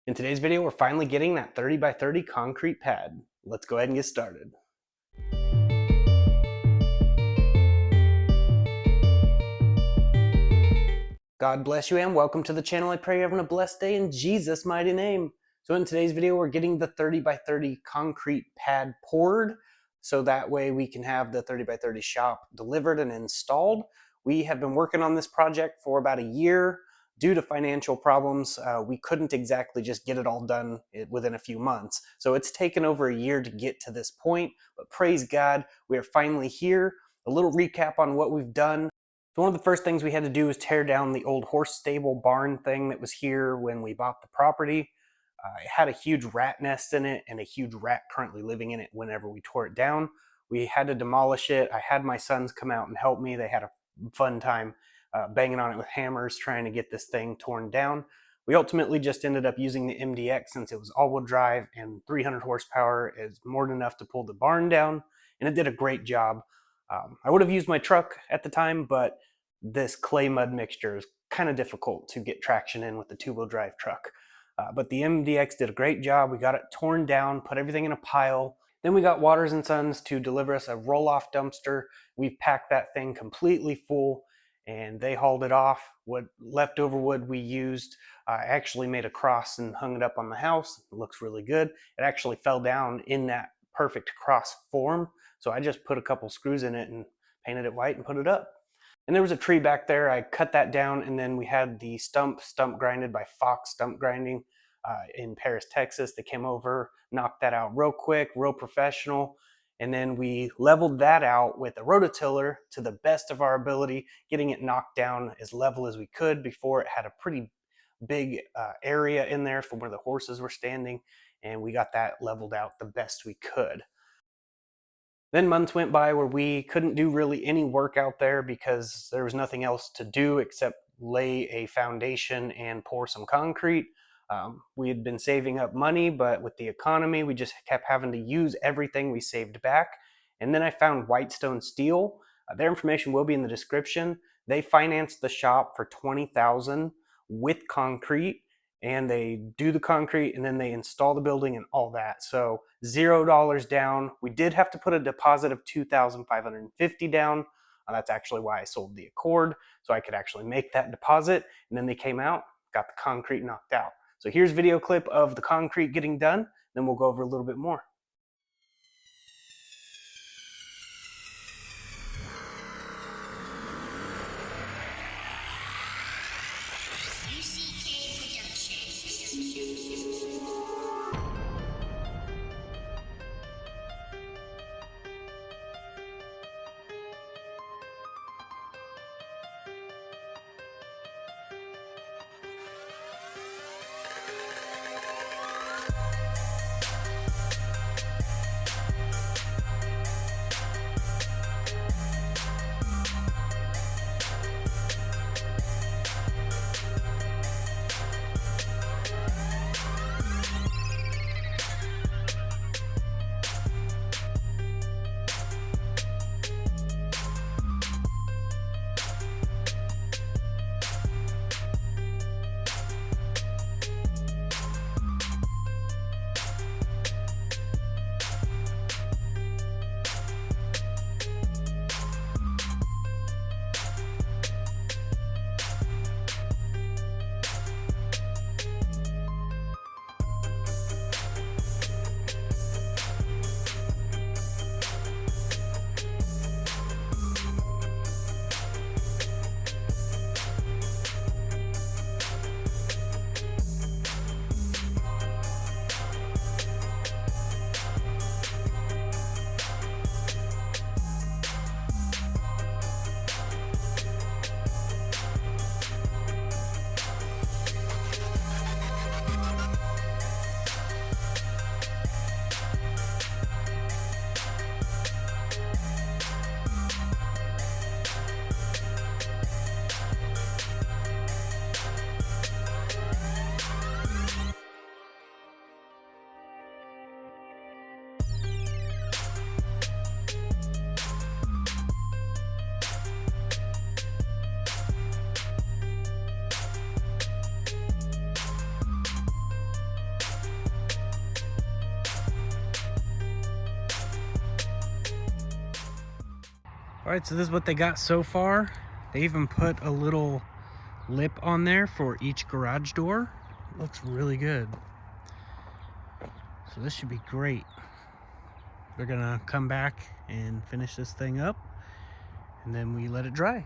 In today's video, we're finally getting that 30 by 30 concrete pad. Let's go ahead and get started. God bless you and welcome to the channel. I pray you're having a blessed day in Jesus' mighty name. So in today's video, we're getting the 30 by 30 concrete pad poured, so that way we can have the 30 by 30 shop delivered and installed. We have been working on this project for about a year. Due to financial problems, we couldn't exactly just get it all done within a few months. So it's taken over a year to get to this point, but praise God, we are finally here. A little recap on what we've done. So one of the first things we had to do was tear down the old horse stable barn thing that was here when we bought the property. It had a huge rat nest in it and a huge rat currently living in it whenever we tore it down. We had to demolish it. I had my sons come out and help me. They had a fun time banging on it with hammers trying to get this thing torn down. We ultimately just ended up using the MDX since it was all-wheel drive and 300 horsepower is more than enough to pull the barn down, and it did a great job. I would have used my truck at the time, but this clay mud mixture is kind of difficult to get traction in with the two-wheel drive truck. But the MDX did a great job. We got it torn down, put everything in a pile. Then we got Waters & Sons to deliver us a roll-off dumpster. We've packed that thing completely full, and they hauled it off. What leftover wood we used, I actually made a cross and hung it up on the house. It looks really good. It actually fell down in that perfect cross form, so I just put a couple screws in it and painted it white and put it up. And there was a tree back there. I cut that down, and then we had the stump grinded by Fox Stump Grinding in Paris, Texas. They came over, knocked that out real quick, real professional. And then we leveled that out with a rototiller to the best of our ability, getting it knocked down as level as we could before it had a pretty big area in there from where the horses were standing. And we got that leveled out the best we could. Then months went by where we couldn't do really any work out there because there was nothing else to do except lay a foundation and pour some concrete. We had been saving up money, but with the economy, we just kept having to use everything we saved back. And then I found Whitestone Steel. Their information will be in the description. They financed the shop for $20,000 with concrete, and they do the concrete and then they install the building and all that. So $0 down. We did have to put a deposit of $2,550 down. That's actually why I sold the Accord, so I could actually make that deposit. And then they came out, got the concrete knocked out. So here's a video clip of the concrete getting done, then we'll go over a little bit more. All right, so this is what they got so far. They even put a little lip on there for each garage door. It looks really good. So this should be great. They're gonna come back and finish this thing up, and then we let it dry.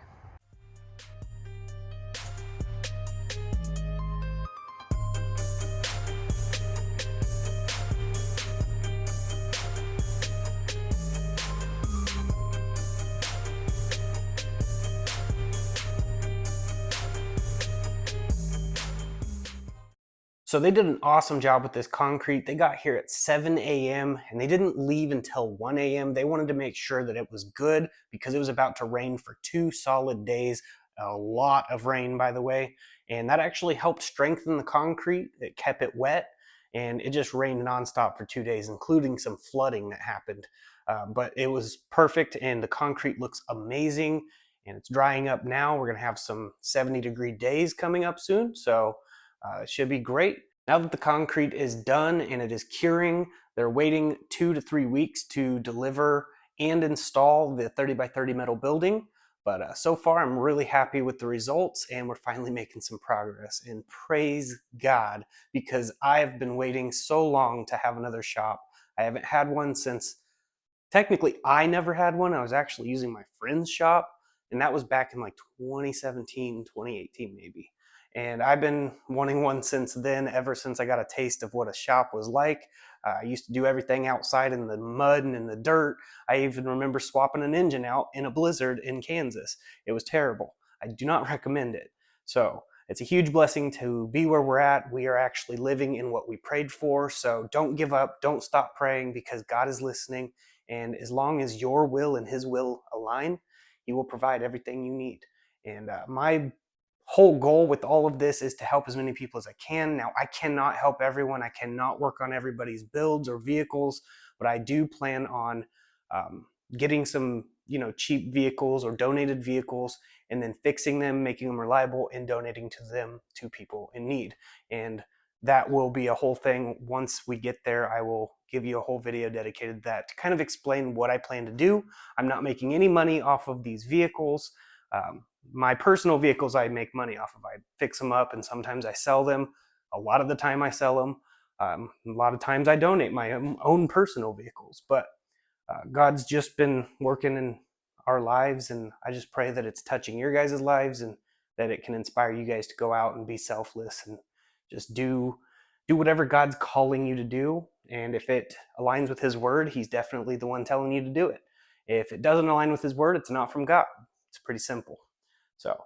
So they did an awesome job with this concrete. They got here at 7 a.m. and they didn't leave until 1 a.m. They wanted to make sure that it was good because it was about to rain for 2 solid days. A lot of rain, by the way. And that actually helped strengthen the concrete. It kept it wet, and it just rained nonstop for 2 days, including some flooding that happened. But it was perfect, and the concrete looks amazing, and it's drying up now. We're gonna have some 70-degree days coming up soon, so it should be great. Now that the concrete is done and it is curing, they're waiting 2 to 3 weeks to deliver and install the 30 by 30 metal building. But so far, I'm really happy with the results, and we're finally making some progress. And praise God, because I've been waiting so long to have another shop. I haven't had one since, technically, I never had one. I was actually using my friend's shop, and that was back in like 2017, 2018 maybe. And I've been wanting one since then, ever since I got a taste of what a shop was like. I used to do everything outside in the mud and in the dirt. I even remember swapping an engine out in a blizzard in Kansas. It was terrible. I do not recommend it. So it's a huge blessing to be where we're at. We are actually living in what we prayed for. So don't give up. Don't stop praying, because God is listening. And as long as your will and his will align, he will provide everything you need. And my whole goal with all of this is to help as many people as I can. Now, I cannot help everyone. I cannot work on everybody's builds or vehicles, but I do plan on getting some, cheap vehicles or donated vehicles, and then fixing them, making them reliable, and donating to them to people in need. And that will be a whole thing. Once we get there, I will give you a whole video dedicated to that, to kind of explain what I plan to do. I'm not making any money off of these vehicles. My personal vehicles I make money off of. I fix them up, and sometimes I sell them. A lot of the time I sell them. A lot of times I donate my own personal vehicles. But God's just been working in our lives, and I just pray that it's touching your guys' lives, and that it can inspire you guys to go out and be selfless and just do whatever God's calling you to do. And if it aligns with his word, he's definitely the one telling you to do it. If it doesn't align with his word, it's not from God. It's pretty simple. So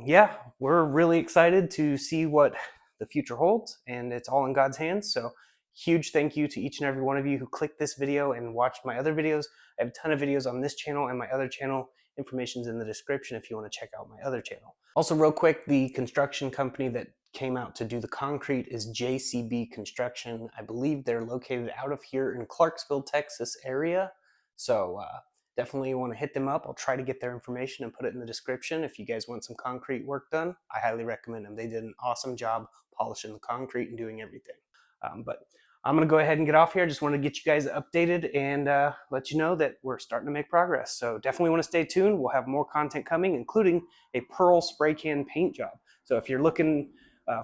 yeah, we're really excited to see what the future holds, and it's all in God's hands. So huge thank you to each and every one of you who clicked this video and watched my other videos. I have a ton of videos on this channel and my other channel. Information's in the description if you want to check out my other channel. Also, real quick, the construction company that came out to do the concrete is JCB Construction. I believe they're located out of here in Clarksville, Texas area. So definitely want to hit them up. I'll try to get their information and put it in the description. If you guys want some concrete work done, I highly recommend them. They did an awesome job polishing the concrete and doing everything. But I'm going to go ahead and get off here. I just want to get you guys updated and let you know that we're starting to make progress. So definitely want to stay tuned. We'll have more content coming, including a pearl spray can paint job. So if you're looking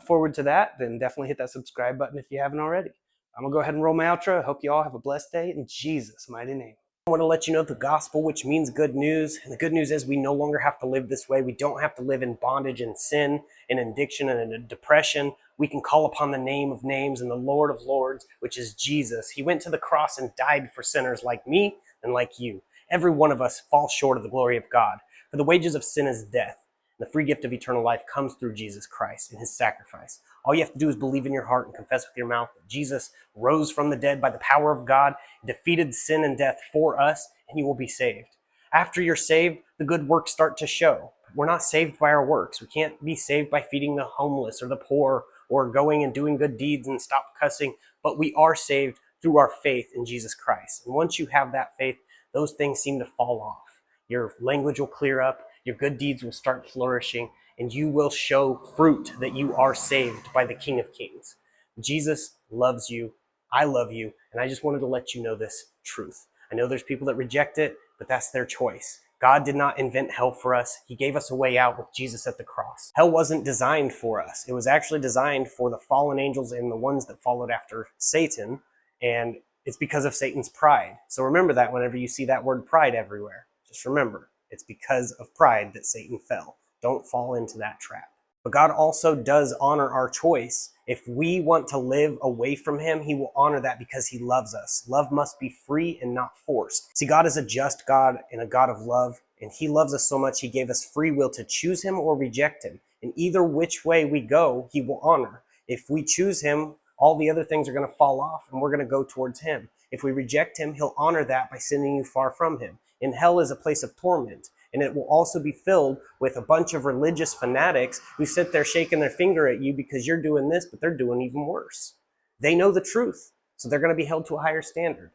forward to that, then definitely hit that subscribe button if you haven't already. I'm going to go ahead and roll my outro. I hope you all have a blessed day in Jesus' mighty name. I want to let you know the gospel, which means good news. And the good news is we no longer have to live this way. We don't have to live in bondage and sin and addiction and in depression. We can call upon the name of names and the Lord of lords, which is Jesus. He went to the cross and died for sinners like me and like you. Every one of us falls short of the glory of God. For the wages of sin is death. The free gift of eternal life comes through Jesus Christ and his sacrifice. All you have to do is believe in your heart and confess with your mouth that Jesus rose from the dead by the power of God, defeated sin and death for us, and you will be saved. After you're saved, the good works start to show. We're not saved by our works. We can't be saved by feeding the homeless or the poor or going and doing good deeds and stop cussing, but we are saved through our faith in Jesus Christ. And once you have that faith, those things seem to fall off. Your language will clear up. Your good deeds will start flourishing, and you will show fruit that you are saved by the King of Kings. Jesus loves you. I love you. And I just wanted to let you know this truth. I know there's people that reject it, but that's their choice. God did not invent hell for us. He gave us a way out with Jesus at the cross. Hell wasn't designed for us. It was actually designed for the fallen angels and the ones that followed after Satan. And it's because of Satan's pride. So remember that whenever you see that word pride everywhere. Just remember, it's because of pride that Satan fell. Don't fall into that trap. But God also does honor our choice. If we want to live away from him, he will honor that because he loves us. Love must be free and not forced. See, God is a just God and a God of love, and he loves us so much he gave us free will to choose him or reject him. And either which way we go, he will honor. If we choose him, all the other things are going to fall off and we're going to go towards him. If we reject him, he'll honor that by sending you far from him. And hell is a place of torment. And it will also be filled with a bunch of religious fanatics who sit there shaking their finger at you because you're doing this, but they're doing even worse. They know the truth, so they're going to be held to a higher standard.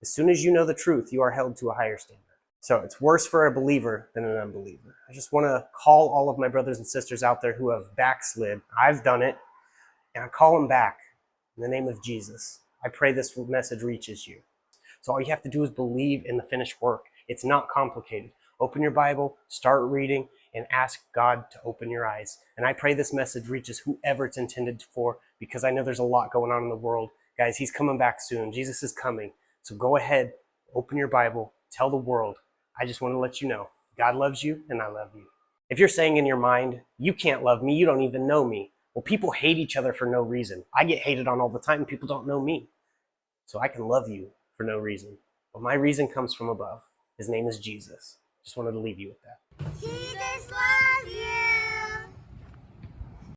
As soon as you know the truth, you are held to a higher standard. So it's worse for a believer than an unbeliever. I just want to call all of my brothers and sisters out there who have backslid. I've done it, and I call them back in the name of Jesus. I pray this message reaches you. So all you have to do is believe in the finished work. It's not complicated. Open your Bible, start reading, and ask God to open your eyes. And I pray this message reaches whoever it's intended for, because I know there's a lot going on in the world. Guys, he's coming back soon. Jesus is coming. So go ahead, open your Bible, tell the world. I just want to let you know, God loves you and I love you. If you're saying in your mind, you can't love me, you don't even know me. Well, people hate each other for no reason. I get hated on all the time and people don't know me. So I can love you for no reason. But my reason comes from above. His name is Jesus. Just wanted to leave you with that. Jesus loves